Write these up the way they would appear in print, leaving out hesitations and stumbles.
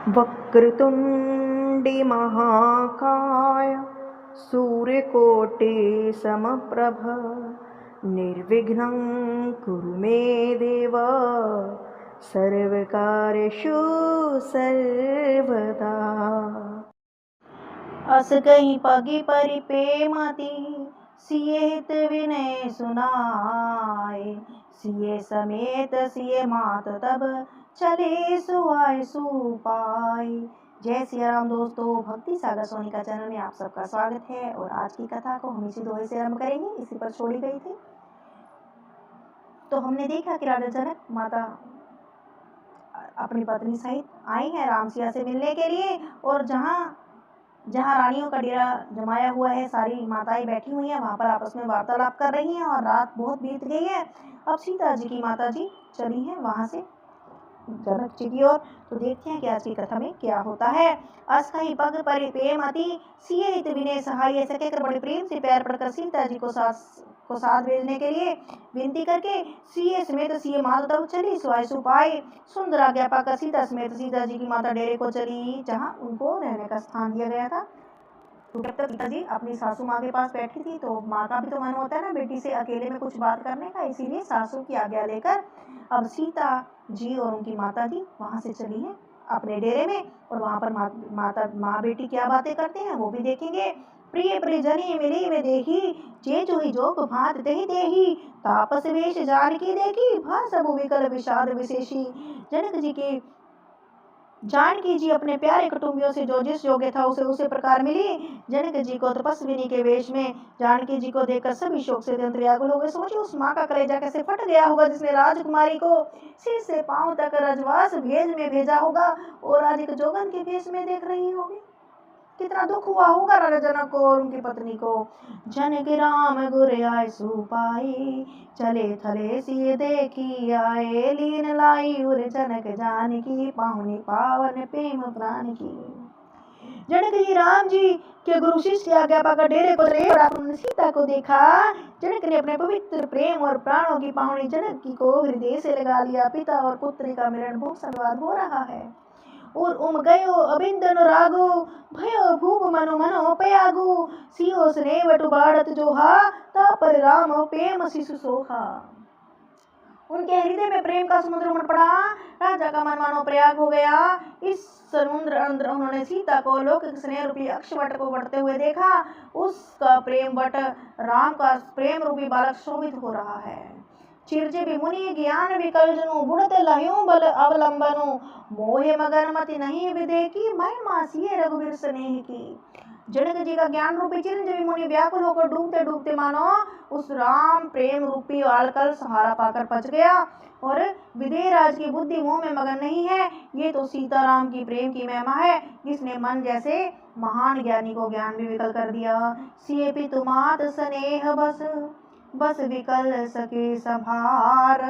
वक्रतुण्डी महाकाय सूर्यकोटि समप्रभ निर्विघ्नं कुरु मे देव सर्वकार्येषु सर्वदा। अस कहीं पगी परिपेमति सिए हित विनय सुनाए, सिए समेत सिए मात तब चले सुआय सुपाई। जय श्री राम दोस्तों, भक्ति सागर सोनिका चैनल में आप सबका स्वागत है। और आज की कथा को हम इसी दोहे से आरंभ करेंगे, इसी पर छोड़ी गई थी। तो हमने देखा कि राजा जनक माता अपनी पत्नी सहित आई है राम सिया से मिलने के लिए, और जहाँ रानियों का डेरा जमाया हुआ है, सारी माताएं बैठी हुई हैं, वहाँ पर आपस में वार्तालाप कर रही हैं। और रात बहुत बीत गई है। अब सीता जी की माता जी चली हैं वहाँ से जनक जी की ओर। तो देखते हैं कि आज की कथा में क्या होता है। अस कहीं पग परिपेमति सिए हित विनय सहाय, ऐसा कहकर बड़े प्रेम से पैर पड़कर सीता जी को साथ भेजने के लिए विनती करके सिए समेत सिए माता तब चली सुआय सुपाए। सुंदर आज्ञा पाकर सीता समेत सीता जी की माता डेरे को चली, जहाँ उनको रहने का स्थान दिया गया था। तो जब तक सीता जी अपनी सासू माँ के पास बैठी थी, तो माँ का भी तो मन होता है ना बेटी से अकेले में कुछ बात करने का, इसीलिए सासू की आज्ञा लेकर अब सीता जी और उनकी माता जी वहां से चली हैं अपने डेरे में। और वहां पर माँ बेटी क्या बातें करते हैं वो भी देखेंगे। प्रिय परिजनी मिली में देखी, जे जो ही जोग भात दही देही, तापस वेश जानकी देखी, भा सब विकल विषाद विशेषी। जनक जी के जानकी जी अपने प्यारे कुटुंबियों से जो जिस योग्य था उसे उसी प्रकार मिली। जनक जी को तपस्विनी के वेश में जानकी जी को देखकर सभी शोक से अत्यंत व्याकुल हो गए। सोचिए उस माँ का कलेजा कैसे फट गया होगा जिसने राजकुमारी को सिर से पांव तक रजवास भेज में भेजा होगा, और आज एक जोगन के भेष में देख रही होगी। कितना दुख हुआ होगा राजा जनक को और उनकी पत्नी को। जनक राम गुर आय सुपाई, चले थले सिए देखी आए, लीन लाई उर जनक जानकी, पाहुनी पावन प्रेम प्राण की। जनक जी राम जी के गुरु शिष्य आज्ञा पाकर डेरे को चले और उन्होंने सीता को देखा। जनक ने अपने पवित्र प्रेम और प्राणों की पाहुनी जानकी को हृदय से लगा लिया। पिता और पुत्री का मिलन बहुत संवाद हो रहा है। और उम गयो अबिंदन रागो, भयो भूप मनो मनो पयागु, सियो स्नेह बटु बाढ़त जोहा, ता पर राम प्रेम शिशु सोहा। उनके हृदय में प्रेम का समुद्र उमड़ पड़ा। राजा का मन मानो प्रयाग हो गया। इस समुद्र अंदर उन्होंने सीता को लौकिक स्नेह रूपी अक्षवट को बढ़ते हुए देखा। उसका प्रेम वट राम का प्रेम रूपी बालक शोभित हो रहा है। चिरजीवी मुनि ज्ञान विकल जनु, बुढ़त लह्यों बल अवलंबनु, मोहे मगन मति नहीं विदे की, मैं मासिए रघुवीर स्नेह की। जनक जी का ज्ञान रूपी चिरंजीवी मुनि व्याकुल होकर डूबते डूबते मानो उस राम प्रेम रूपी आलकल सहारा पाकर पच गया। और विदेह राज की बुद्धि मोह में मगन नहीं है। ये तो सीताराम की प्रेम की महिमा है, जिसने मन जैसे महान ज्ञानी को ज्ञान भी विकल कर दिया। सिए पितु मात स्नेह बस, बस विकल सके संभार,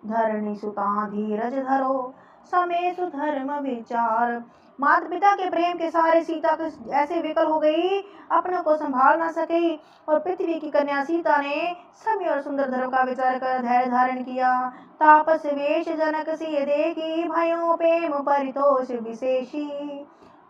धरणी सुता धीरज धरो, समेसु धर्म विचार। माता पिता के प्रेम के सहारे सीता ऐसे विकल हो गई, अपनों को संभाल न सकी। और पृथ्वी की कन्या सीता ने समय और सुंदर धर्म का विचार कर धैर्य धारण किया। तापस वेश जनक सिए देखी, भयो प्रेम परितोष विशेषी,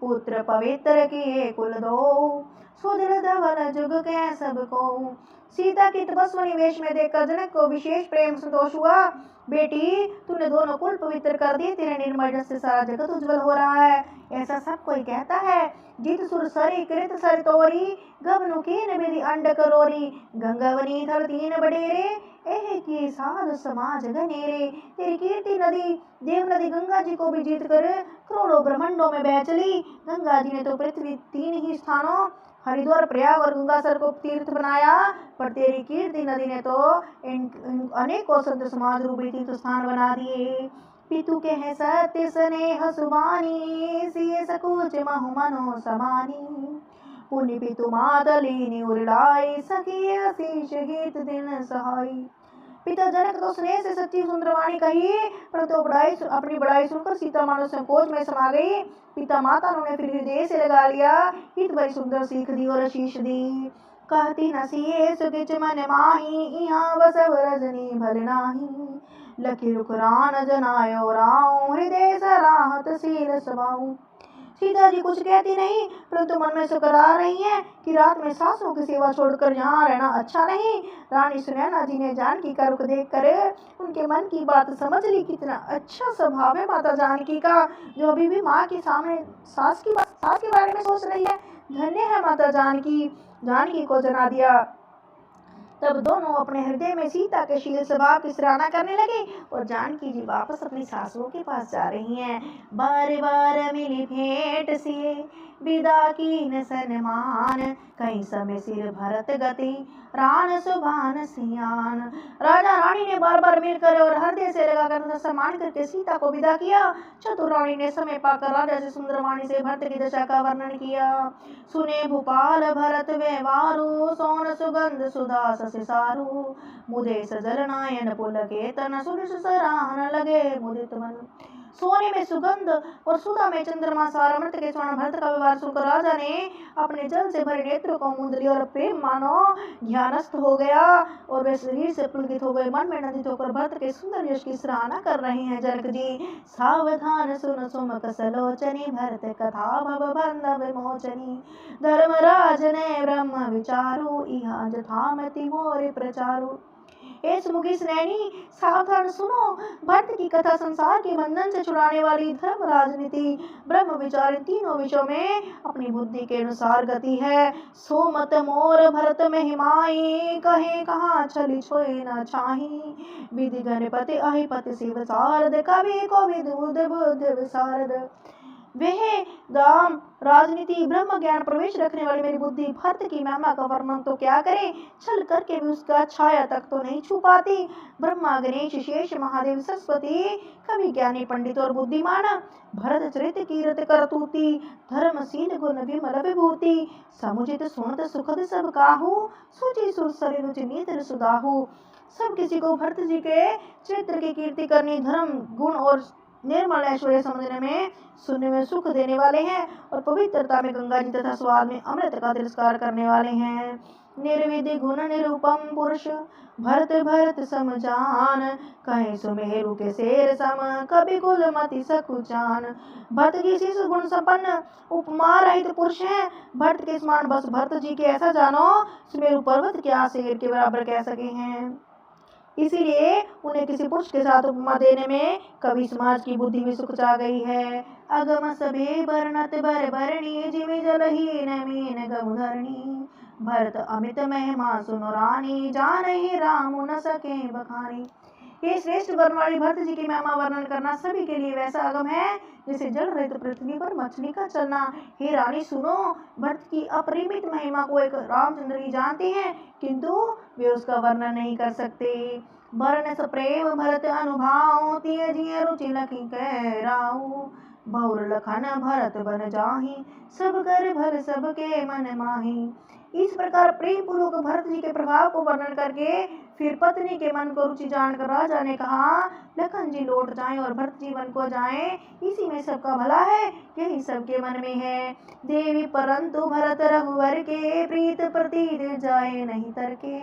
पुत्र पवित्र किए कुल दो, सुदृढ़ धवल जुग के सबको। सीता की तपस्वी वेश में देखकर जनक को विशेष प्रेम संतोष हुआ। बेटी, तूने दोनों कुल पवित्र कर दिए, तेरे निर्मल जस से सारा जगत उज्जवल हो रहा है, ऐसा सब कोई कहता है। जित सुर सरी कृत सर तोरी, गबनु कीन विधि अंड करोरी, गंगावनी थल तीन बडेरे, एह की साध समाज घनेरे। तेरी कीर्ति नदी देव नदी गंगा जी को भी जीत कर करोड़ों ब्रह्मांडों में बह चली। गंगा जी ने तो पृथ्वी 3 ही स्थानों हरिद्वार प्रयाग और गंगासर को तीर्थ बनाया, पर तेरी कीर्ति नदी ने तो अनेकों संत समाज रूपी तीर्थ स्थान बना दिए। पितु के है सत्य स्नेह सुबानी, सिए सकुच महु मनो समानी, पुनि पितु मातलीनि उरलाई, सखी आशीष गीत दिन सहाई। पिता जनक तो स्नेह से सच्ची सुंदर वाणी कही, परंतु अपनी बड़ाई सुनकर सीता मानो संकोच में समा गई। पिता माता ने फिर हृदय से लगा लिया, इत बड़ी सुंदर सीख दी और आशीष दी। कहती न सिए सुकिच मन माही, यहाँ बसव रजनी भल नाही, लखी रुखरान जनायो राऊ, हृदय सराहत शील स्वभाव। सीता जी कुछ कहती नहीं, परंतु मन में सुकरा रही हैं कि रात में सासों की सेवा छोड़कर यहाँ रहना अच्छा नहीं। रानी सुनैना जी ने जानकी का रुख देख कर उनके मन की बात समझ ली। कितना अच्छा स्वभाव है माता जानकी का, जो अभी भी माँ के सामने सास के बारे में सोच रही है। धन्य है माता जानकी। जानकी को जना दिया। तब दोनों अपने हृदय में सीता के शील स्वभाव की सराहना करने लगे और जानकी जी वापस अपनी सासुओं के पास जा रही हैं। बार बार मिली भेंट से विदा की न सन्मान, कहीं समय सिर भरत गति रान सुभान सियान। राजा रानी ने बार बार मिलकर और हृदय से लगाकर सम्मान करके सीता को विदा किया। चतुर रानी ने समय पाकर राजा से सुंदर वाणी से भरत की दशा का वर्णन किया। सुने भूपाल भरत व्यवहारु, सोन सुगंध सुधा ससि सारु, मुदे सजल नायन पुलके तन सुन सराहन लगे मुदित मन। सोने में सुगंध और सुधा में चंद्रमा सारा मृत के स्वर्ण भरत का व्यवहार सुनकर राजा ने अपने जल से भरे नेत्रों को मूंद लिया और प्रेम मानो ध्यानस्थ हो गया और वे शरीर से पुलकित हो गए। मन में नंदित होकर भरत के सुंदर यश की सराहना कर रहे हैं। जनक जी सावधान सुन सुमक सलोचनी, भरत कथा भव बंध विमोचनी। धर्मराज ने ब्रह्म विचारु, इहा जथामति मोरे प्रचारु। ए सुमुखी सुनैनी सावधान सुनो, भरत की कथा संसार के बंधन से छुड़ाने वाली धर्म, राजनीति, ब्रह्म विचार, इन तीनों विषयों में अपनी बुद्धि के अनुसार गति है। सो मत मोर भरत में हिमाई, कहे कहाँ छली छोए न छाही। विधि गणपति अहिपति शिव शारद, कवि को विदुद बुद्ध विशारद। वह दाम, राजनीति, ब्रह्म ज्ञान प्रवेश रखने वाली मेरी बुद्धि भरत की महिमा का वर्णन तो क्या करे, छल करके भी उसका छाया तक तो नहीं छू पाती। ब्रह्मा गणेश शेष महादेव सरस्वती, कवि ज्ञानी पंडित और बुद्धिमान, भरत चरित कीरत करतूती, धर्मशील गुण विमल विभूति। समुचित सुनत सुखद सब काहू, सुचि सुरसरि रुचि नेत्र सुदाहू। सब किसी को भरत जी के चरित्र की कीर्ति करनी, धर्म गुण और निर्मल ऐश्वर्य समझने में, सुनने में सुख देने वाले हैं और पवित्रता में गंगा जी तथा स्वाद में अमृत का तिरस्कार करने वाले हैं। निर्विधि गुण निरूपम पुरुष, भरत भरत समजान, कहीं सुमेरु के शेर सम, कभी कुल मति सकुचान। भरत की शीर्ष गुण संपन्न उपमा रहित पुरुष है। भरत के समान बस भरत जी के ऐसा जानो, सुमेरु पर्वत क्या शेर के बराबर कह सके हैं। इसीलिए उन्हें किसी पुरुष के साथ उपमा देने में कवि समाज की बुद्धि भी सुखचा गई है। अगम सभे वर्णत बर बरणी, जिमि जलहीन मीन गम धरणी। भरत अमित महिमा सुनो रानी, जानहि राम न सके बखानी। ये श्रेष्ठ वर्ण वाली भरत जी की महिमा वर्णन करना सभी के लिए वैसा अगम है जैसे जल रहित पृथ्वी पर मछली का चलना। हे रानी सुनो, भरत की अपरिमित महिमा को एक रामचंद्र ही जानते हैं, किंतु वे उसका वर्णन नहीं कर सकते। वर्ण स प्रेम भरत अनुभाव, तिय जिय रुचि लखी कह राऊ। बहुर लखन भरत बन जाहि, सब कर भर सबके मन माही। इस प्रकार प्रेम पूर्वक भरत जी के प्रभाव को वर्णन करके फिर पत्नी के मन को रुचि जानकर राजा ने कहा, लखन जी लौट जाएं और भरत जी वन को जाएं, इसी में सबका भला है, यही सबके मन में है। देवी परंतु भरत रघुवर के, प्रीत प्रतीत जाए नहीं तरके।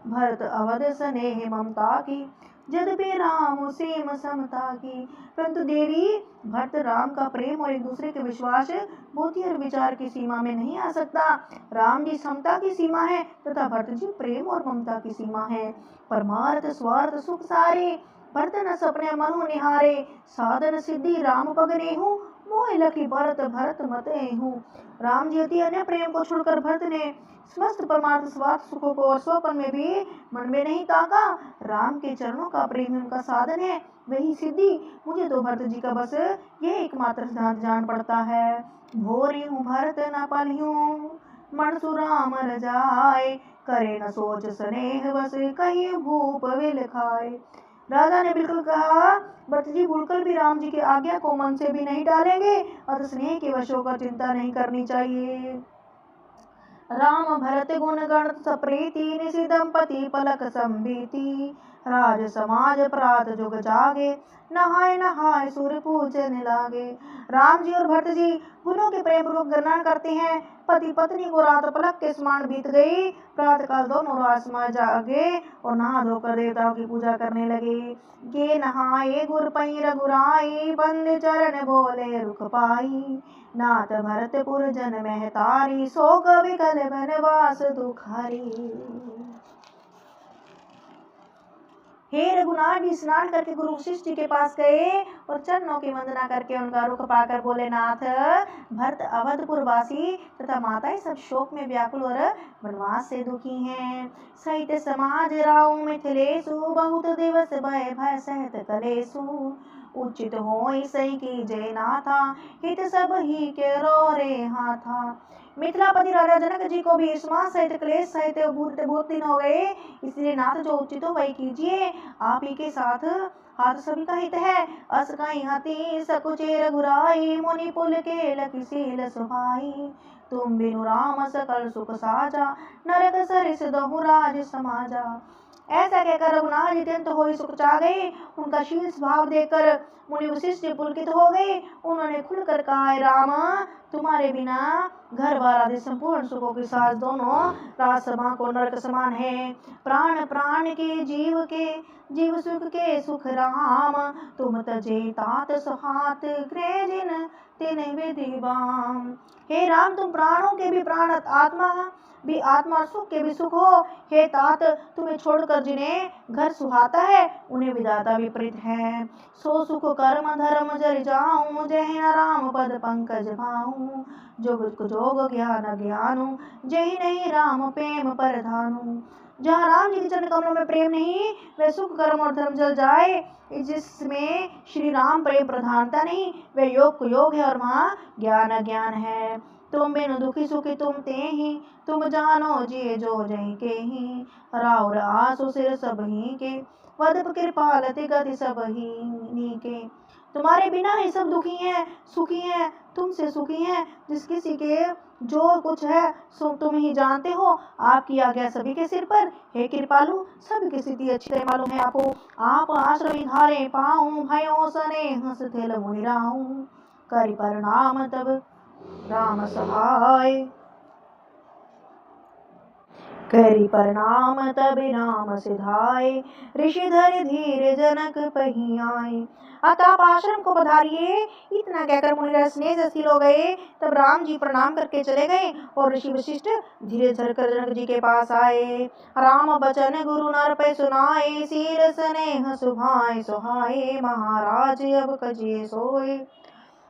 भरत अवध स्नेह ममता की, यद्यपि राम सेम समता की। परंतु देवी भरत राम का प्रेम और एक दूसरे के विश्वास, बुद्धि और विचार की सीमा में नहीं आ सकता। राम जी समता की सीमा है तथा भरत जी प्रेम और ममता की सीमा है। परमार्थ स्वार्थ सुख सारे, भरत न सपने मनु निहारे। साधन सिद्धि राम पगने हूँ, मोह लखी भरत भरत मते हूँ। राम जी अति अन्य प्रेम को छोड़कर भरत ने समस्त परमार्थ स्वार्थ सुखों को और स्वपन में भी मन में नहीं ताका। राम के चरणों का प्रेम उनका साधन है, वही सिद्धि। मुझे तो भरत जी का बस ये एकमात्र सिद्धांत जान पड़ता है। भोरी हूँ भरत न पलियूं, मन सुराम रजाए। करे न सोच स्नेह बस, कहीं भूप विल खाए। राजा ने बिल्कुल कहा, भरत जी भूलकर भी राम जी की आज्ञा को मन से भी नहीं डालेंगे, अतः स्नेह के वशों का चिंता नहीं करनी चाहिए। राम भरत गुण गण सप्रीति, निशि दंपति पलक संभीति। राज समाज प्रात जुग जागे, नहाय नहाय सूर्य पूजन लागे। राम जी और भरत जी गुणों के प्रेम पूर्वक वर्णन करते हैं। पति पत्नी को रात पलक के समान बीत गई। प्रातः काल दोनों राजकुमार जागे और नहा धोकर देवताओं की पूजा करने लगे। के नहाए गुर पई रघुराई, बंद चरण बोले रुख पाई। नाथ भरतपुर जन महतारी, सो कवि कल बनवास दुखारी। हे रघुनाथ जी स्नान करके गुरु वशिष्ठ जी के पास गए और चरणों की वंदना करके उनका रुख पाकर बोले, नाथ भरत अवधपुर वासी तथा माताएं सब शोक में व्याकुल और वनवास से दुखी हैं। सहित समाज राव मिथिलेशु, बहुत दिवस भय भय सहित कलेशु। उचित होई सही की जय नाथा, हित सब ही के रो रे हाथा। मिथिलापति राजा जनक जी को भी स्मार्ट सहित क्लेश सहित बहुत दिन हो गए, इसलिए नाथ जो उचित हो वही कीजिए। आप ही के साथ हाथ सभी का हित है। अस कहीं हति सकुचे रघुराई, मुनि पुल के लखी सील सुहाई। तुम बिनु राम सकल सुख साजा, नरक सरिस दहु राज समाजा। ऐसा कहकर रघुनाथ जी अत्यंत हो सुख चा गए। उनका शील स्वभाव देखकर मुनि वशिष्ठ जी पुलकित हो गए। उन्होंने खुलकर कहा, राम तुम्हारे बिना घर बार आदि संपूर्ण सुखों के साथ दोनों राज सभा को नरक समान है। प्राण प्राण के जीव सुख के सुख राम, तुम तजे तात सुहात गृह जिन तिन विधि बाम। हे राम तुम प्राणों के भी प्राण, आत्मा सुख के भी सुख हो। हे तात तुम्हें छोड़कर जिन्हें घर सुहाता है, उन्हें विधाता विपरीत है। सो सुख कर्म धर्म जर जाऊं, जय न राम पद पंकज भाऊं। जोग जोग ज्ञान ज्ञानु, जय नहीं राम प्रेम परधानु। जहाँ राम जी के चरण कमलों में प्रेम नहीं, वह सुख कर्म और धर्म जल जाए। जिसमें श्री राम प्रेम प्रधानता नहीं, वह योग कुयोग है और वहाँ ज्ञान अज्ञान है। तुम बिनु दुखी सुखी तुम ते ही, तुम जानो जिए जो जही के ही। राउर आसु सिर सब ही के, वदप कृपाल गति सब ही नीके। तुम्हारे बिना ही सब दुखी हैं, सुखी हैं, तुमसे सुखी हैं। जिस किसी के जो कुछ है सो तुम ही जानते हो। आपकी आज्ञा सभी के सिर पर। हे कृपालु सभी की स्थिति अच्छी तरह मालूम है आपको। आप आश्रय धारे पाऊं, भयो सने हंस थिल मुनि राऊं। करि प्रणाम तब राम सहाय, करि प्रणाम तब राम सिधाय। ऋषिधर धीर जनक पही आए। अतः आप आश्रम को पधारिए। इतना कहकर मुनिराज स्नेहशील हो गए। तब राम जी प्रणाम करके चले गए और ऋषि वशिष्ठ धीरे धरकर जनक जी के पास आए। राम बचन गुरु नर पे सुनाए, सील स्नेह सुभाए सुहाए। महाराज अब कजिए सोए,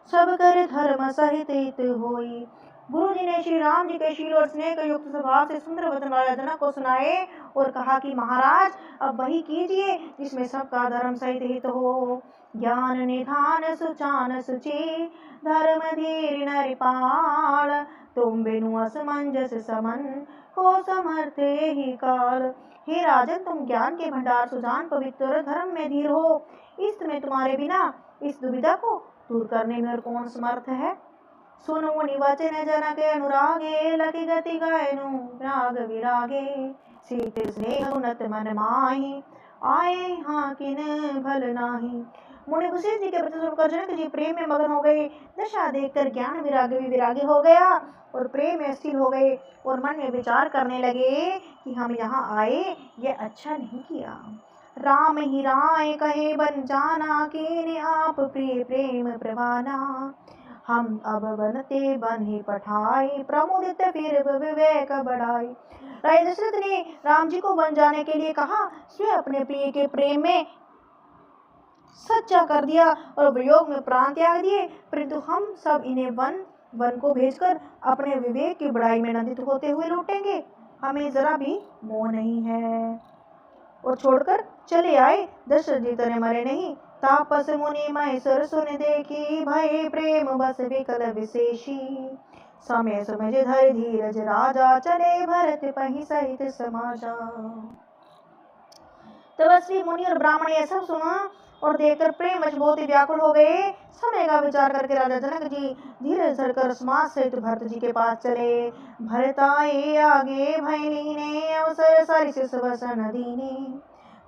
सब कर धर्म सहित हित होई। गुरु जी ने श्री राम जी के शील और स्नेह के युक्त स्वभाव से सुंदर वचन राजा जनक को सुनाए और कहा कि महाराज अब वही कीजिए जिसमें सबका धर्म सहित हित हो। ज्ञान निधान सुचान सुचि, धर्म धीर नरिपाल। तुम बिनु असमंजस समन, हो समर्थे ही काल। हे राजन तुम ज्ञान के भंडार, सुजान पवित्र, धर्म में धीर हो। इस में तुम्हारे बिना इस दुविधा को दूर करने में और कौन समर्थ है। सुनो मुनि वचन जनक अनुरागे, लकी गति गायनु राग विरागे। सीत स्नेह उन्नत मन माही, आए हाँ किन भल नाही। मुनि वशिष्ठ जी के प्रति सुनकर जनक जी प्रेम में मगन हो गए। दशा देखकर ज्ञान विराग भी विरागी हो गया और प्रेम में स्थिर हो गए और मन में विचार करने लगे कि हम यहाँ आए यह अच्छा नहीं किया। राम ही राय कहे बन जाना, कीने आप प्रिय प्रेम प्रवाना। हम अब बनते बन ही पठाई, प्रमुदित फिर विवेक बढ़ाई। राजा दशरथ ने राम जी को बन जाने के लिए कहा। स्वयं अपने प्रिय के प्रेम में सच्चा कर दिया और वियोग में प्राण त्याग दिए। परंतु हम सब इन्हें वन को भेजकर अपने विवेक की बढ़ाई में नंदित होते हुए लौटेंगे। हमें जरा भी मोह नहीं है और छोड़कर चले आए। दशरथ जी तने मरे नहीं। तापस मुनि महेश्वर सुन देखी, भय प्रेम बस विकल विशेषी। समय समझ धर धीरज राजा, चले भरत पही सहित समाजा। तपस्वी मुनि और ब्राह्मण ये सब सुना और देखकर प्रेम वश बहुत ही व्याकुल हो गए। समय का विचार करके राजा जनक जी धीरे धरकर समाज सहित भरत जी के पास चले। भरत आए आगे भय लीने, अवसर सरिस बसन दीने।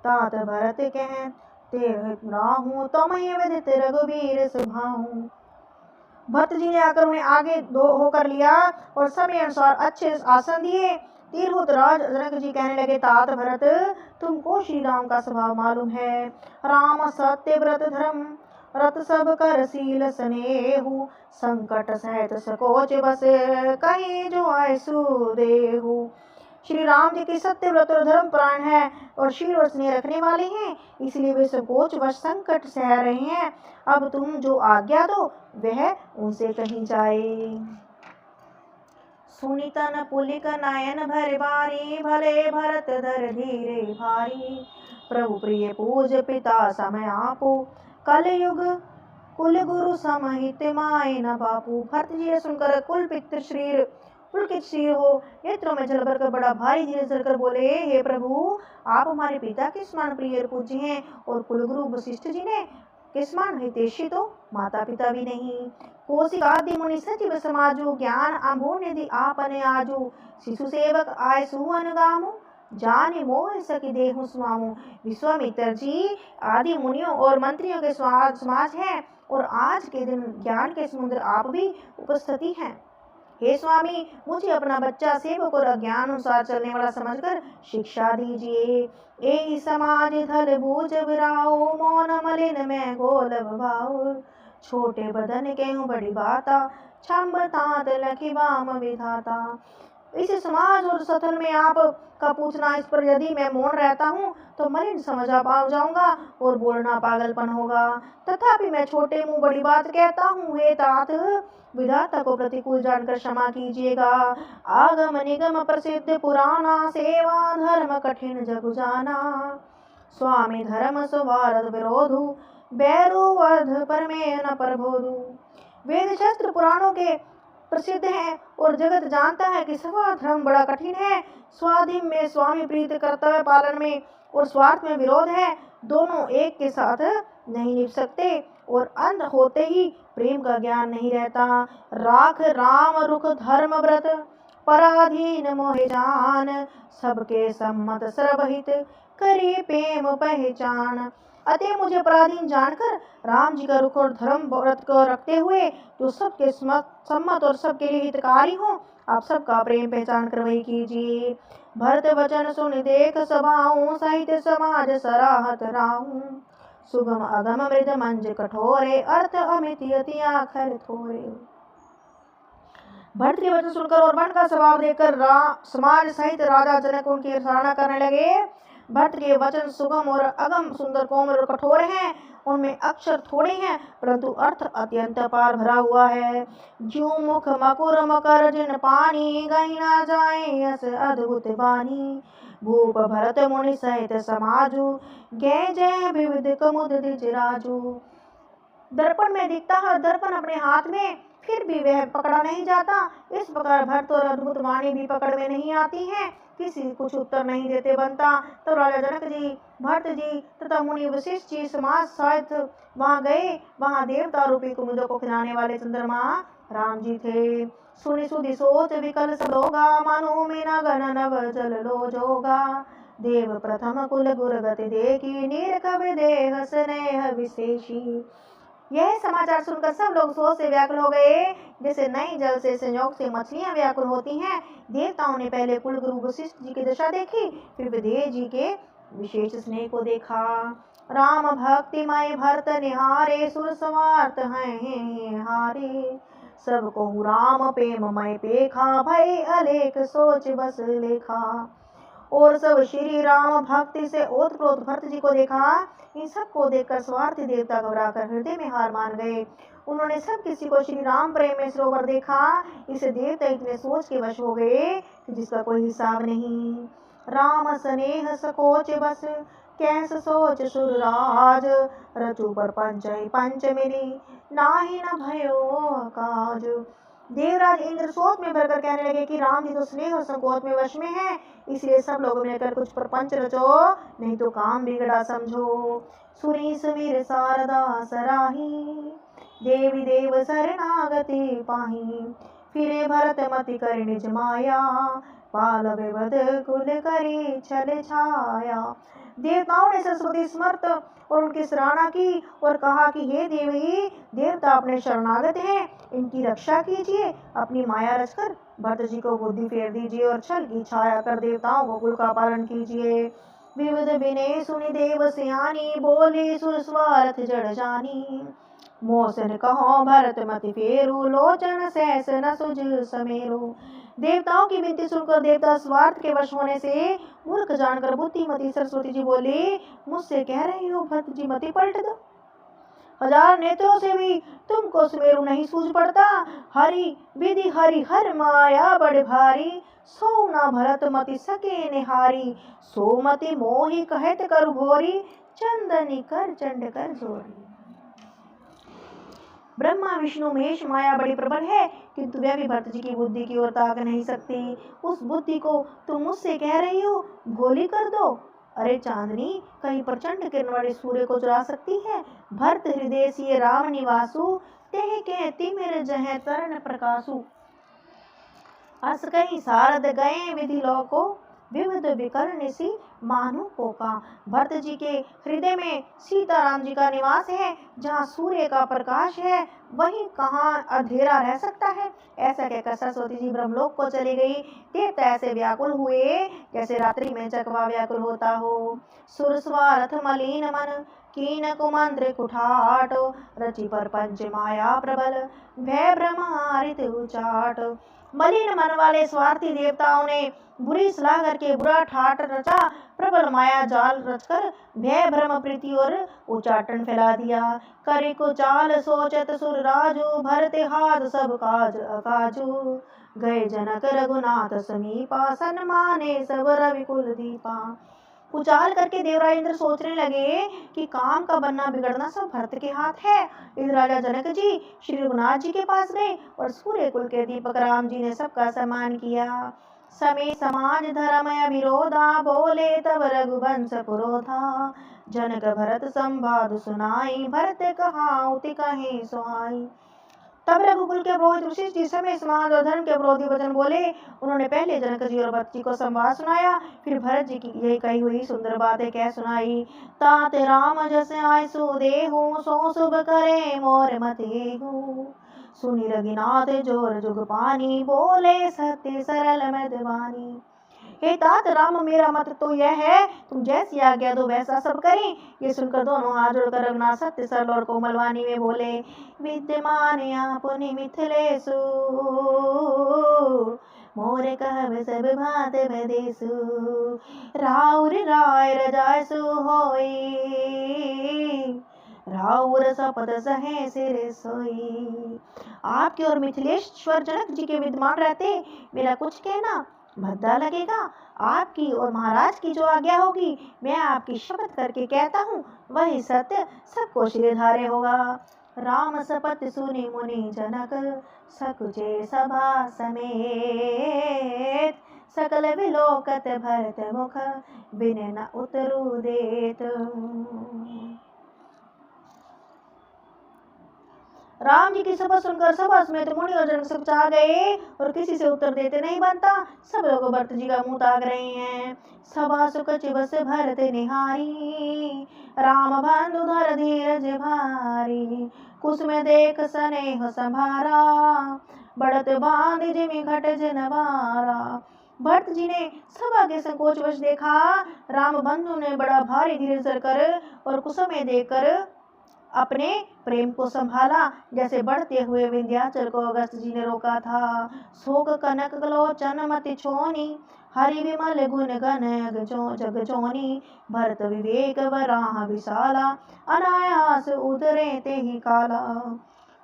तात भरत कह तेरह राहूं तमय विदित रघुबीर सुभाऊं। भरत जी ने आकर उन्हें आगे दो होकर लिया और समय अनुसार अच्छे आसन दिए। तिरहुत राज जनक जी कहने लगे, तात भरत तुमको श्री राम का स्वभाव मालूम है। राम सत्य व्रत धर्म रत सब कर शील स्नेहु, संकट सहित सकोच बस कहीं जो आए सुदेहु। श्री राम जी के सत्य व्रत और धर्म प्राण है और शील और स्नेह रखने वाले हैं, इसलिए वे संकोच व संकट सह रहे हैं। अब तुम जो आज्ञा दो वह उनसे कहीं जाए। सुनितन पुलिक नयन भर बारी, भले भरत धर धीरे भारी। प्रभु प्रिय पूज पिता समय आपो, कलयुग कुल गुरु समहित माय न बापू। भरत जी ने सुनकर कुल पितर शरीर पुलकित शरीर हो नेत्रों में जल भरकर बड़ा भारी धीरे चलकर बोले, हे प्रभु आप हमारे पिता के समान प्रिय पूज्य हैं और कुलगुरु वशिष्ठ जी ने के समान हितैषी तो माता पिता भी नहीं। कौशिक आदि मुनि सचिव समाजु, ज्ञान अम्भोर निधि आपने आजू। शिशु सेवक आय सुवन गामु, जाने मोह सकी देहु स्वामु। विश्वामित्र जी आदि मुनियों और मंत्रियों के समाज है और आज के दिन ज्ञान के समुद्र आप भी उपस्थिति हैं। हे स्वामी मुझे अपना बच्चा सेवक और अज्ञान अनुसार चलने वाला समझकर शिक्षा दीजिए। ए समाज धल भूज बिराओ, मौन मलिन में गोलभ भाऊ। छोटे बदन के हूँ बड़ी बाता, छम्ब तात लखी वाम विधाता। इस समाज और सथल में आप का पूछना इस पर यदि मैं मौन रहता हूँ तो मलिन समझा पा जाऊंगा और बोलना पागलपन होगा। तथापि मैं छोटे मुंह बड़ी बात कहता हूँ। हे तात विधाता को प्रतिकूल जानकर क्षमा कीजिएगा। आगम निगम प्रसिद्ध पुराना, सेवा धर्म कठिन जग जाना। स्वामी धर्म स्वार्थ विरोधु, बैरु वध परमे न प्रबोधु। वेद शास्त्र पुराणों के प्रसिद्ध है और जगत जानता है कि सवा धर्म बड़ा कठिन है। स्वाधीन में स्वामी प्रीत कर्तव्य पालन में और स्वार्थ में विरोध है, दोनों एक के साथ नहीं निभ सकते और अंध होते ही प्रेम का ज्ञान नहीं रहता। राख राम रुख धर्म व्रत, पराधीन मोहे जान। सबके सम्मत सर्वहित, करी प्रेम पहचान। अतः मुझे पराधीन जानकर राम जी का रुख और धर्म व्रत को रखते हुए जो सबके सम्मत और सबके लिए हितकारी हो, आप सबका प्रेम पहचान कर वही कीजिए। भरत वचन सुन देख सभाऊं, साहित्य समाज सराहत राहूं। सुगम अगम मृद मंज कठोरे, अर्थ अमित अति आखर थोरे। भरत के वचन सुनकर और वन का स्वभाव देखकर समाज सहित राजा जनक उनकी सराहना करने लगे। भरत के वचन सुगम और अगम, सुंदर, कोमल और कठोर हैं। उनमें अक्षर थोड़े हैं परंतु अर्थ अत्यंत पार भरा हुआ है। ज्यों मुख मकुर मकर जिन पानी, गही ना जाए अस अद्भुत बानी। भूप भरत मुनि सहित समाजू, जय जय विविध कुमुद द्विज राजू। दर्पण में दिखता है दर्पण अपने हाथ में, फिर भी वह पकड़ा नहीं जाता। इस प्रकार भरत और अद्भुत वाणी भी पकड़ में नहीं आती है। किसी कुछ उत्तर नहीं देते बनता। तो राजा जनक जी, भरत जी तथा मुनि वशिष्ठ जी समाज सहित वहां गए। वहां देवता रूपी कुमुदों को खिलाने वाले चंद्रमा राम जी थे। सुनि सुधि सोच विकल सलोगा, मनु मीना गण नव जल लो जोगा। देव प्रथम कुल गुरगति देखी, नीरख देह स्नेह विशेषी। यह समाचार सुनकर सब लोग सोच से व्याकुल हो गए, जैसे नई जल से संयोग से मछलियां व्याकुल होती हैं। देवताओं ने पहले कुलगुरु वशिष्ठ जी की दशा देखी, फिर विदेह जी के विशेष स्नेह को देखा। राम भक्तिमय भरत निहारे, सुर समार्थ हैं हारे। सबको राम प्रेममय पेखा, भय अलेख सोच बस लेखा। और सब श्री राम भक्ति से ओतप्रोत भरत जी को देखा। इन सबको देखकर स्वार्थी देवता घबराकर हृदय में हार मान गए। उन्होंने सब किसी को श्री राम प्रेम में सरोवर देखा। इसे देवता इतने सोच के वश हो गए कि जिसका कोई हिसाब नहीं। राम स्नेह सकोच बस, कैस सोच सुरराज। रचु पर पंच मिली, नाही न भयो काज। देवराज इंद्र शोक में भरकर कहने लगे कि राम जी तो स्नेह और संकोच में वश में है, इसलिए सब लोग मिलकर कुछ प्रपंच रचो, नहीं तो काम बिगड़ा समझो। सुरी सुवीर शारदा सराही, देवी देव शरणागति पाही। फिरे भरत मति कर निज माया, पालवे बद कुल करी छल छाया। देवताओं ने सरस्वती स्मृत और उनकी सराहना की और कहा कि हे देवी देवता अपने शरणागत हैं, इनकी रक्षा कीजिए, अपनी माया रचकर भरत जी को बुद्धि फेर दीजिए और छल की छाया कर देवताओं को कुल का पालन कीजिए। विविध विनय सुनि देव सियानी, बोली सुर स्वार्थ जड़ जानी। मोसन कहो भरत मति फेरू, लोचन सहस न सुझ समेरू। देवताओं की विनती सुनकर देवता स्वार्थ के वश होने से मूर्ख जानकर बुद्धिमती सरस्वती जी बोली, मुझसे कह रही हो भरत जी मति पलट दो। हजार नेत्रों से भी तुमको सुमेरु नहीं सूझ पड़ता। हरि विधि हरि हर माया बड़ भारी, सो न भरत मति सके निहारी। सो मति मोहि कहत करु घोरी, चंदनी कर चंड कर जोरी। ब्रह्मा विष्णु महेश माया बड़ी प्रबल है, किंतु वह भी भरत जी की बुद्धि की ओर ताक नहीं सकती। उस बुद्धि को तुम मुझसे कह रही हो गोली कर दो। अरे चांदनी कहीं प्रचंड किरण वाले सूर्य को चुरा सकती है। भरत हृदय सिय राम निवासु, तेह के तिमिर जह तरण प्रकाशु। अस कहीं सारद गए विधि लोको, विविध विकल निसी मानु पोका। भरत जी के हृदय में सीताराम जी का निवास है। जहाँ सूर्य का प्रकाश है वहीं कहाँ अंधेरा रह सकता है। ऐसा कहकर सरस्वती जी ब्रह्मलोक को चली गई। देवता ऐसे व्याकुल हुए जैसे रात्रि में चकवा व्याकुल होता हो। सुरस्वार्थ मलिन मन, कीन कुमंत्र कुठाट। रचि पर पंच माया प्रबल, भय भ्रम हारित उचाट। मलिन मन वाले स्वार्थी देवताओं ने बुरी सलाह करके बुरा ठाट रचा। प्रबल माया जाल रचकर भय भ्रम प्रीति और उचाटन फैला दिया। करे को चाल सोचत सुर राजू, भरते हाथ सब काज अकाजू। गए जनक रघुनाथ समीपा, सन्माने सब रवि कुल दीपा। उचाल करके देवराज इंद्र सोचने लगे कि काम का बनना बिगड़ना सब भरत के हाथ है। इधर राजा जनक जी श्री रघुनाथ जी के पास गए और सूर्य कुल के दीपक राम जी ने सबका सम्मान किया। समय समाज धर्म विरोधा, बोले तब रघुवंश पुरोधा। जनक भरत संवाद सुनाई, भरत कहाऊ कहीं सुहाई। तब रघुकुल के पुरोहित वशिष्ठ जी समय समाज और धर्म के विरोधी वचन बोले। उन्होंने पहले जनक जी और भरत जी को संवाद सुनाया, फिर भरत जी की यही कही हुई सुंदर बातें कह सुनाई। तात राम जस आय सो देहु, सो शुभ करे मोर मतेहु। सुनि रघुनाथ जोर जुग पानी, बोले सत्य सरल मृदवानी। हे तात राम मेरा मत तो यह है, तुम जैसी आज्ञा दो वैसा सब करें। ये सुनकर दोनों हाथ जोड़कर रघुनाथ सत्य सरल और कोमल वाणी में बोले। विद्यमान आपनि मिथिलेषु, मोर कहब सब भात बदेसु। राउर राय रजासु होई, राउर शपथ सहे सिर सोई। आपके और मिथिलेश्वर जनक जी के विद्यमान रहते मेरा कुछ कहना भद्दा लगेगा। आपकी और महाराज की जो आज्ञा होगी मैं आपकी शपथ करके कहता हूँ वही सत्य सबको शिरधार्य होगा। राम शपथ सुनि मुनि जनक, सकुचे सभा समेत। सकल विलोकत भरत मुख, बिन न उतरु देत। राम जी की शपथ सुनकर सभा समेत मुनि और जनक सब चाह गए और किसी से उत्तर देते नहीं बनता। सब लोग भरत जी का मुंह ताक रहे हैं। सभा सुख बस भरत निहारी, राम बंधु धर धीरज भारी। कुसुम देख स्नेह संभारा, बढ़त बांध जिमि घट जनवारा। भरत जी ने सभा के संकोच वश देखा। राम बंधु ने बड़ा भारी धीरज कर और कुसुम में देखकर अपने प्रेम को संभाला, जैसे बढ़ते हुए विंध्याचल को अगस्त जी ने रोका था। शोक कनक लोचन मति छोनी, हरि विमल गुण गण जग जोनी। भरत विवेक वराह विशाला, अनायास उतरे ते ही काला।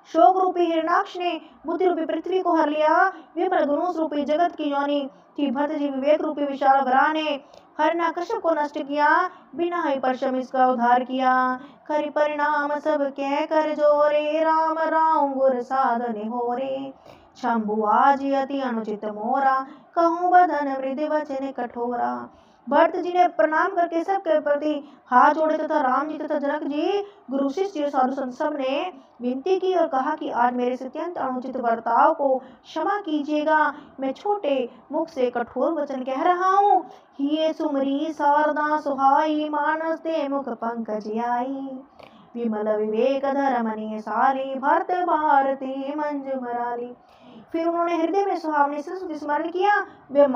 शोक रूपी हिरणाक्ष ने बुद्धि रूपी पृथ्वी को हर लिया। विमल गुणों रूपी जगत की योनि थी भरत जी विवेक रूपी विशाल वराह ने हरणाकश्यप को नष्ट किया, बिना ही परिश्रम इसका उद्धार किया। करि परिणाम सब कह कर जोरे, राम राम गुर साधन होरे। शंभु आज अति अनुचित मोरा, कहूँ बदन मृद वचन कठोरा। भरत जी ने प्रणाम करके सबके प्रति हाथ जोड़े तथा राम जी तथा जनक जी, गुरु शिष्य साधु संत सब ने विनती की और कहा कि आज मेरे से अत्यंत अनुचित बर्ताव को क्षमा कीजिएगा। मैं छोटे मुख से कठोर वचन कह रहा हूँ। हिये सुमरी शारदा सुहाई, मानस ते मुख पंकज आई। विमल विवेक धर्मनि सारी, भरत भारती मंजू मराली। फिर उन्होंने हृदय में सुहावनी सरस्वती स्मरण किया। वे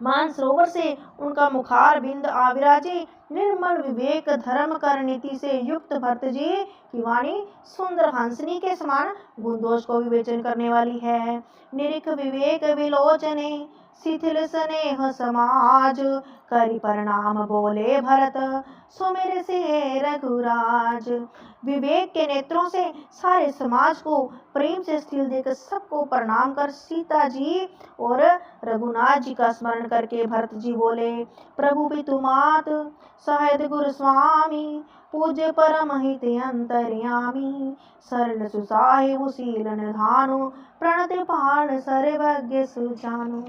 मानसरोवर से उनका मुखार बिंद आविराजे। निर्मल विवेक धर्म कर नीति से युक्त भरत जी की वाणी सुंदर हंसनी के समान गुण दोष को विवेचन करने वाली है। निरिख विवेक विलोचने, शिथिल स्नेह समाज, करि परिणाम बोले भरत, सुमिर से रघुराज। विवेक के नेत्रों से सारे समाज को प्रेम से स्थिर देकर सबको प्रणाम कर सीता जी और रघुनाथ जी का स्मरण करके भरत जी बोले, प्रभु पितु मात सहद गुरु स्वामी, पूज्य परम हित अंतर्यामी, सरल सुसाहिबु शील निधानु, प्रणत पाण सर्वज्ञ सुजानु।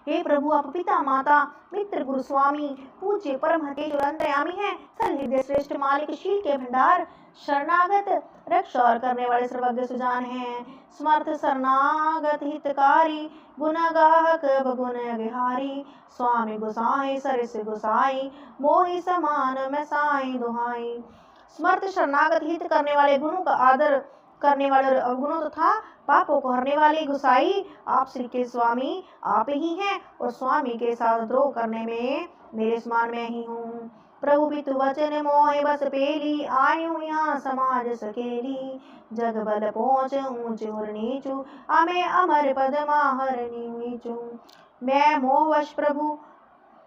हे प्रभु, आप पिता माता मित्र गुरु स्वामी पूज्य परम हतेश और अंतर्यामी हैं। सरल हृदय श्रेष्ठ मालिक शील के भंडार, शरणागत रक्षा और करने वाले सर्वज्ञ सुजान हैं। समर्थ शरणागत हितकारी, गुणगाहक बगुण विहारी, स्वामी गुसाई सरिस गुसाई, मोहि समान मैं साई दुहाई। समर्थ शरणागत हित करने वाले, गुणों का आदर करने वाले, अवगुणों तथा पापों को हरने वाले गुसाई आप श्री के स्वामी आप ही हैं और स्वामी के साथ द्रोह करने में मेरे समान मैं ही हूँ। प्रभु पितु वचन मोहे बस पेली, आयु यहाँ समाज सकेली, जग बल पहुँच ऊंच और नीचू, अमे अमर पद माहरनी नीचू। मैं मोहवश प्रभु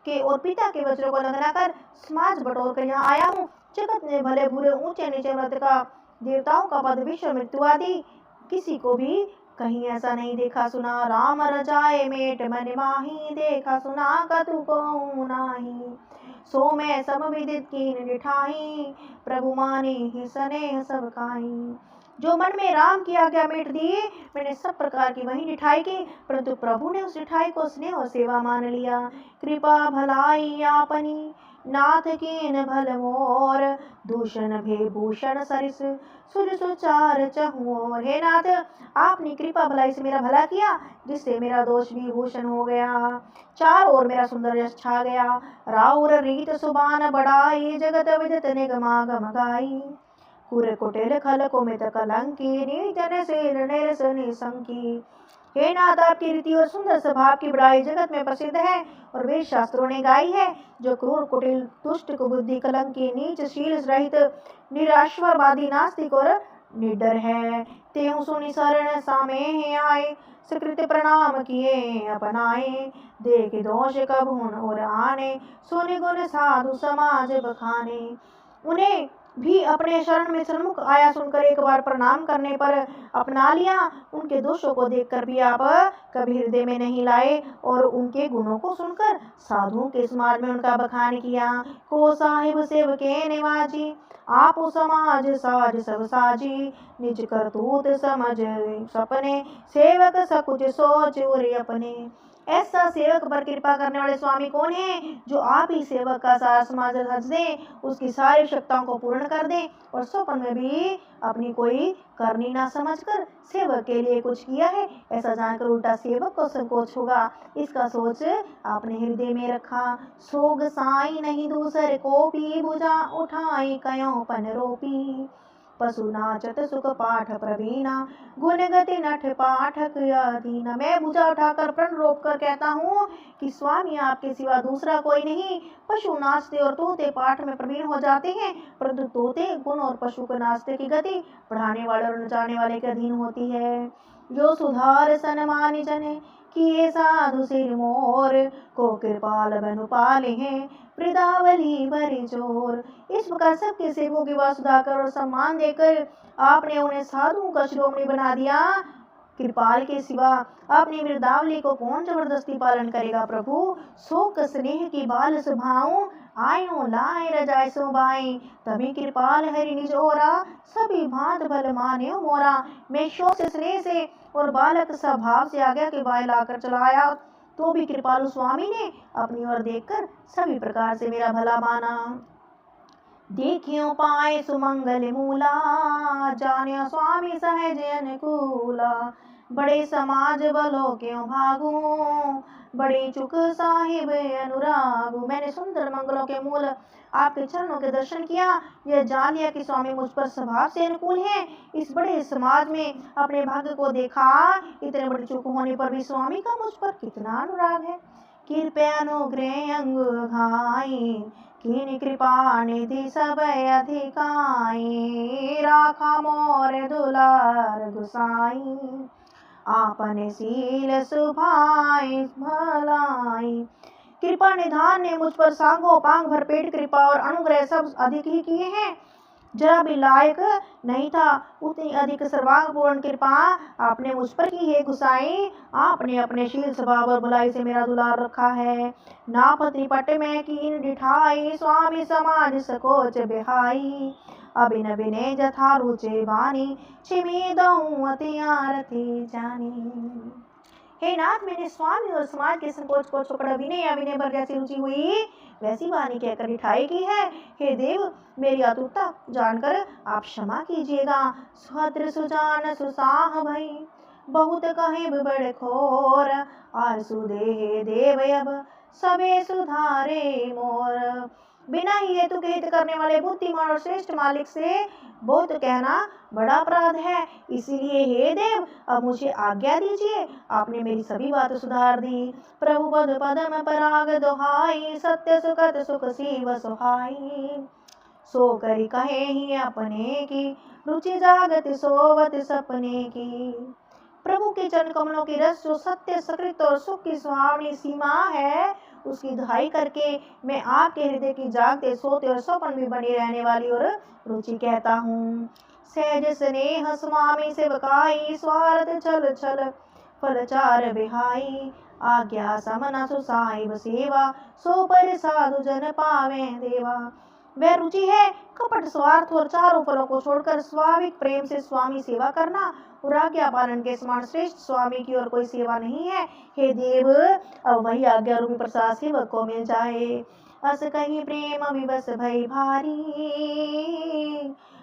के और पिता के वचनों को उल्लंघन कर समाज बटोर कर यहाँ आया हूँ। जगत में भले बुरे ऊंचे नीचे मृत का, देवताओं का पद, विश्व मृत्यु आदि किसी को भी कहीं ऐसा नहीं देखा सुना। राम रजाए मेट मन माही, देखा सुना कतु को नाही, सो मैं सब विदित कीन निठाई, प्रभु माने ही स्नेह सब काई। जो मन में राम की आज्ञा मेट दी, मैंने सब प्रकार की वही निठाई की, परंतु प्रभु ने उस निठाई को स्नेह और सेवा मान लिया। कृपा भलाई आपनी, नाथ कीन भल मोर, दूषण भे भूषण सरिस, सुर सुचार चहुओर। हे नाथ, आपने कृपा भलाई से मेरा भला किया, जिससे मेरा दोष भी भूषण हो गया, चार ओर मेरा सुंदर यश छा गया। राउर रीत सुबान बढ़ाई, जगत विदित निगमागम गाई, कुर कुटिल खल कुमित कलंकी, नीचन शील निरस निसंकी। हे नाथ, आपकी रीति और सुंदर स्वभाव की बड़ाई जगत में प्रसिद्ध है और वेद शास्त्रों ने गाई है। जो क्रूर कुटिल दुष्ट कुबुद्धि कलंकी नीच शील रहित निराश्वरवादी नास्तिक और निडर है, तेहु सुनि शरण सामे आए, सुकृत प्रणाम किए अपनाए, देख दोष कबहुन और आने, सुनि गुण साधु समाज बखाने। उन्हें भी अपने शरण में सन्मुख आया सुनकर एक बार प्रणाम करने पर अपना लिया। उनके दोषों को देखकर भी आप कभी हृदय में नहीं लाए और उनके गुणों को सुनकर साधुओं के समाज में उनका बखान किया। को साहिब सेवके निवाजी, आप समाज साज सब साजी, निज करतूत समझ सपने, सेवक सकुच सोच उर अपने। ऐसा सेवक पर कृपा करने वाले स्वामी कौन है, जो आप ही सेवक का सारा समाज रच दे, उसकी सारी आवश्यकताओं को पूर्ण कर दे और स्वपन में भी अपनी कोई करनी ना समझकर सेवक के लिए कुछ किया है, ऐसा जानकर उल्टा सेवक को संकोच होगा। इसका सोच आपने हृदय में रखा। सोग साई नहीं दूसरे को भी, भुजा उठाई कयो पन रोपी, पशु नाचत सुख पाठ प्रवीणा, गुण गति नठ पाठक अधीना। मैं भुजा उठाकर प्रण रोक कर कहता हूँ कि स्वामी आपके सिवा दूसरा कोई नहीं। पशु नाचते और तोते पाठ में प्रवीण हो जाते हैं, परंतु तोते गुण और पशु को नाचते की गति बढ़ाने वाले और नचाने वाले के अधीन होती है। जो सुधार सनमानि जने, किए साधु सिर मोर, को कृपाल बनु पाले हैं, वृदावली भरी जोर। इस प्रकार सबके सेवकों की बात सुधाकर और सम्मान देकर आपने उन्हें साधुओं का शिरोमणि बना दिया। कृपाल के सिवा अपनी वृद्धावली को कौन जबरदस्ती पालन करेगा। प्रभु शोक स्नेह की बाल स्वभाव, आयो लाए रजाय सोबाई, तभी कृपाल हरि निज ओरा, सभी भांत भल माने मोरा। मैं शोक से स्नेह से और बालक स्वभाव से आज्ञा के बाय लाकर चलाया तो भी कृपालु स्वामी ने अपनी ओर देखकर सभी प्रकार से मेरा भला माना। देखियो पाए सुमंगल मूला, जानियो स्वामी सहज अनुकूला। बड़े समाज बलो क्यों भागू, बड़ी चुक साहिब अनुरागू। मैंने सुंदर मंगलों के मूल आपके चरणों के दर्शन किया, यह जान लिया कि स्वामी मुझ पर स्वभाव से अनुकूल हैं। इस बड़े समाज में अपने भाग्य को देखा, इतने बड़े चुक होने पर भी स्वामी का मुझ पर कितना अनुराग है। कृपया अनुग्रह अंग घाई, कीन कृपा निधि सब अधिकाई। राखा मोर दुलार गुसाई, आपने सील सुभाई भलाई। कृपा निधान ने मुझ पर सांगो पांग भरपेट कृपा और अनुग्रह सब अधिक ही किए हैं। जरा भी लायक नहीं था उतनी अधिक सर्वांगपूर्ण कृपा आपने मुझ पर की है गुसाई। आपने अपने शील स्वभाव और भलाई से मेरा दुलार रखा है। ना पति पट में कीन डिठाई, स्वामी समाज सकोच बिहाई। अबिन बिने जथा रुचे बानी, छिमी दऊं अति आरती जानी। हे नाथ, मैंने स्वामी और समाज के संकोच को छोड़कर विनय या विनय भर जैसी रुचि हुई वैसी वाणी कहकर मिठाई की है। हे देव, मेरी आतुरता जानकर आप क्षमा कीजिएगा। सुहद्र सुजान सुसाह भई, बहुत कहे बड़ खोर। आसु देह देव अब सबे सुधारे मोर। बिना ही हेतु के हित करने वाले बुद्धिमान और श्रेष्ठ मालिक से बहुत कहना बड़ा अपराध है। इसीलिए हे देव, अब मुझे आज्ञा दीजिए। आपने मेरी सभी बात सुधार दी। प्रभु पद पदम पराग दोहाई, सत्य सुखद सुख सीव सुहाई। सो करी कहे ही अपने की, रुचि जागत सोवत सपने की। प्रभु के चरण कमलों की रस जो सत्य सकृत और सुख की सुहावनी सीमा है, उसकी दुहाई करके मैं आपके हृदय की जागते सोते और स्वप्न में बनी रहने वाली और रुचि कहता हूँ। सहज स्नेह स्वामी सेवकाई, स्वार्थ छल छल फलचार बिहाई। आज्ञा समन सुसाहिब सेवा, सो पर साधु जन पावे देवा। वह रुचि है कपट स्वार्थ और चारों फलों को छोड़कर स्वाभाविक प्रेम से स्वामी सेवा करना, और आज्ञा पालन के समान श्रेष्ठ स्वामी की और कोई सेवा नहीं है। हे देव, अब वही आज्ञा रूपी प्रसाद सेवक को मिल जाए। अस कहीं प्रेम विवश भई भारी,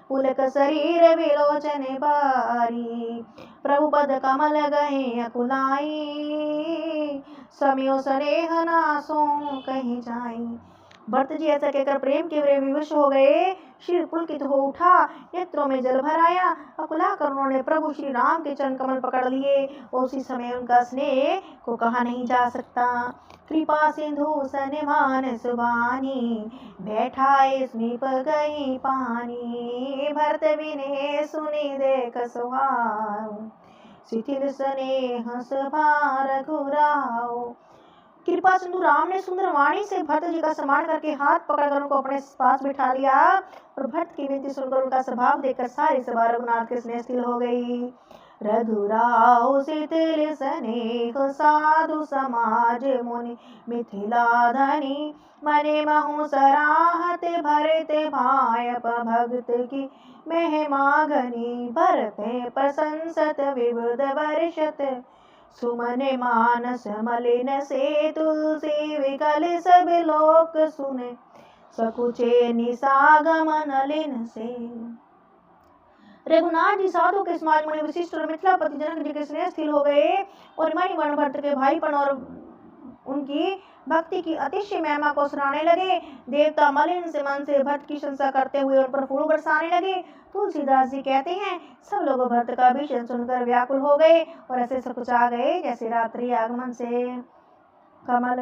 पुलक शरीर विलोचन बारी। प्रभु पद कमल गए अकुलाई, समयो सरेह नासों कहीं जाई। भरत जी ऐसा कहकर प्रेम के विवश हो गए। श्री पुलकित हो उठा, नेत्रों में जल भर आया। अकुला कर उन्होंने प्रभु श्री राम के चरण कमल पकड़ लिए और उसी समय उनका स्नेह को कहा नहीं जा सकता। कृपा सिंधु सनमान सुबानी, बैठाए समीप गई पानी। भरत विने सुनी देख सुहाओ, शिथिल स्नेह सभा रघुराओ। कृपा सिंधु राम ने सुंदर वाणी से भरत जी का सम्मान करके हाथ पकड़कर उनको अपने पास बिठा लिया, और भरत की विनती सुनकर उनका स्वभाव देखकर सारी सभा रघुनाथ के स्नेह स्थिर हो गई। रघुराव शिथिल स्नेह साधु समाज मुनि मिथिला धनी, मने महु सराहत भरत भायप भगत की महिमा घनी। भरत प्रशंसत विबुध वर्षत, सुमन मानस मलिन से तुलसी विकल सब लोक सुने। सकुचे निसागम नलिन से। रघुनाथ जी साधु के समाज में विशिष्ट और मिथिलापति जनक जी के स्नेह स्थिर हो गए, और मणिवर्ण भट्ट के भाईपन और उनकी भक्ति की अतिशय महिमा को सुनाने लगे। देवता मलिन से मन से भट्ट की प्रशंसा करते हुए उन पर फूल बरसाने लगे। तुलसीदास जी कहते हैं, सब लोग भट्ट का भीषण सुनकर व्याकुल हो गए और ऐसे सकुचा गए जैसे रात्रि आगमन से कमल।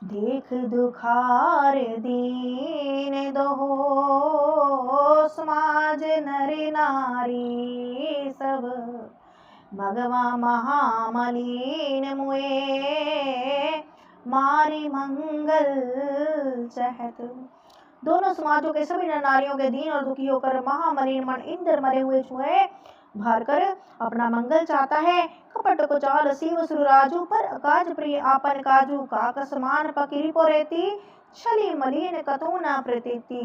देख दुखार दीन दोहो, समाज नर नारी सब। भगवा महामलीन मुए, मारी मंगल चहत। दोनों समाजों के सभी नर नारियों के दीन और दुखी होकर महामलिन मन इंद्र मरे हुए छुए भर कर अपना मंगल चाहता है। कपट को चाल शिव सुरराजू, पर काज प्रिय आपन काजू। काक समान पकिरी पोरेती, छली मलिन कतहु न प्रतीति।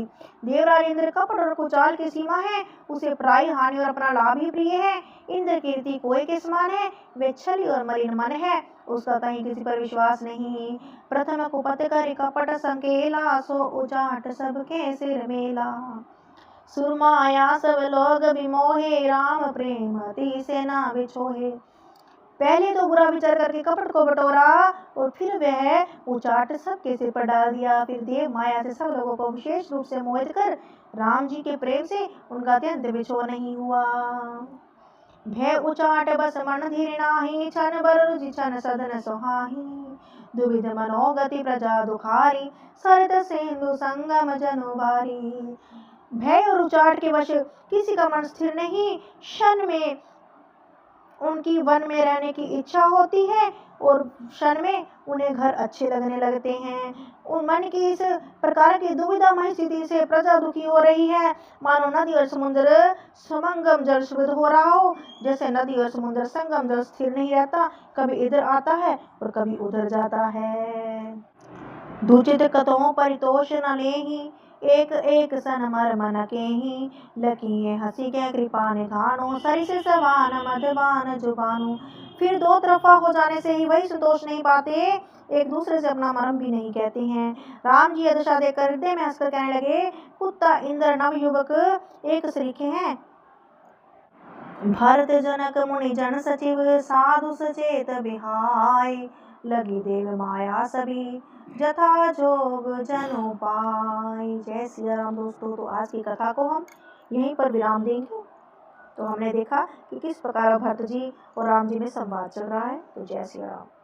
देवराज इंद्र कपट और कुचाल की सीमा है, उसे पराई हानि और अपना लाभ ही प्रिय है। इंद्र कीर्ति कोई के समान है, वे छली और मलिन मन है, उसका कहीं किसी पर विश्वास नहीं। प्रथम कुपत कर कपट संकेला, सो उचाट सबके सिर मेला। सुरमाया सब लोग विमोहे, राम प्रेम अति से ना बिछोहे। पहले तो बुरा विचार करके कपट को बटोरा और फिर वह उचाट सबके सिर पर डाल दिया। फिर देव माया से सब लोगों को विशेष रूप से मोहित कर राम जी के प्रेम से उनका अत्यंत विछोह नहीं हुआ। भय उचाट बस मन धीर नाही, छन बर रुचि छन सदन सुहाही। दुविध मनोगति प्रजा दुखारी, सरित सिंधु संगम जनु बारी। भय और उचाट के वश किसी का मन स्थिर नहीं, क्षण में उनकी वन में रहने की इच्छा होती है और क्षण में उन्हें घर अच्छे लगने लगते हैं। उन मन की इस प्रकार की दुविधामय स्थिति से प्रजा दुखी हो रही है, मानो नदी और समुद्र समंगम जल शुद्ध हो रहा हो। जैसे नदी और समुद्र संगम जल स्थिर नहीं रहता, कभी इधर आता है और कभी उधर जाता है। दूचित कतों परितोष न लेही, एक एक सन मर मन केही। लकीए हंसी के कृपा निधानो, सरिस सवान मधवान जुबानु। फिर दो तरफा हो जाने से ही वही संतोष नहीं पाते, एक दूसरे से अपना मरम भी नहीं कहते हैं। राम जी यह दशा देखकर हृदय में हंसकर कहने लगे, कुत्ता इंद्र नव युवक एक सरीखे हैं। भरत जनक मुनि जन सचिव, साधु सचेत बिहाय। लगी देव माया सभी, जथा जोग जनु पाय। जय श्री राम। दोस्तों, तो आज की कथा को हम यहीं पर विराम देंगे। तो हमने देखा कि किस प्रकार भरत जी और राम जी में संवाद चल रहा है। तो जय श्री राम।